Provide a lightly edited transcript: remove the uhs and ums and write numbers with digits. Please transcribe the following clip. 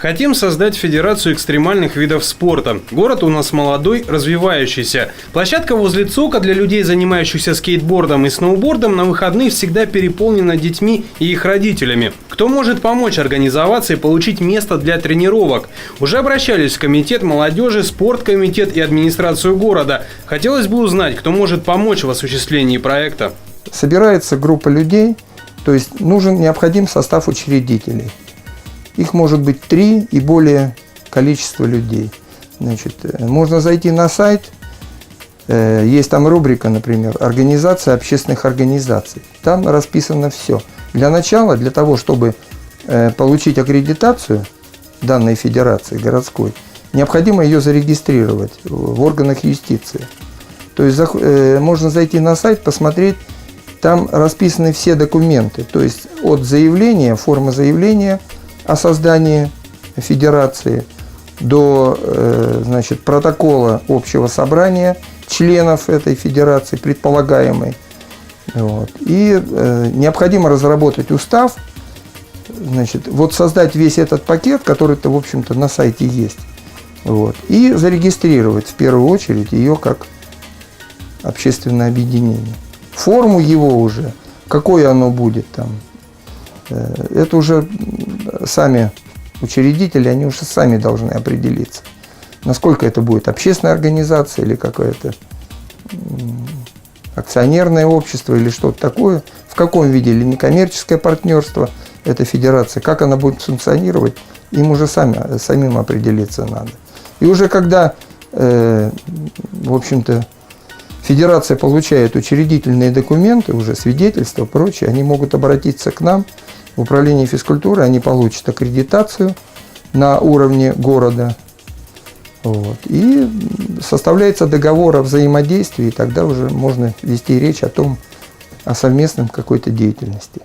Хотим создать федерацию экстремальных видов спорта. Город у нас молодой, развивающийся. Площадка возле ЦОКа для людей, занимающихся скейтбордом и сноубордом, на выходных всегда переполнена детьми и их родителями. Кто может помочь организоваться и получить место для тренировок? Уже обращались в комитет молодежи, спорткомитет и администрацию города. Хотелось бы узнать, кто может помочь в осуществлении проекта. Собирается группа людей, то есть необходим состав учредителей. Их может быть 3 и более количество людей. Значит, можно зайти на сайт, есть там рубрика, например, «Организация общественных организаций». Там расписано все. Для начала, для того, чтобы получить аккредитацию данной федерации городской, необходимо ее зарегистрировать в органах юстиции. То есть можно зайти на сайт, посмотреть, там расписаны все документы, то есть от заявления, формы заявления о создании федерации до протокола общего собрания членов этой федерации, предполагаемой. Вот. И необходимо разработать устав, создать весь этот пакет, который-то, в общем-то, на сайте есть. Вот. И зарегистрировать в первую очередь ее как общественное объединение. Форму его уже, какое оно будет там, это уже сами учредители, они уже сами должны определиться, насколько это будет общественная организация или какое-то акционерное общество или что-то такое, в каком виде, или некоммерческое партнерство, эта федерация, как она будет функционировать, им уже самим определиться надо. И уже когда, в общем-то, федерация получает учредительные документы, уже свидетельства, прочее, они могут обратиться к нам в управление физкультуры, они получат аккредитацию на уровне города. Вот. И составляется договор о взаимодействии, и тогда уже можно вести речь о совместном какой-то деятельности.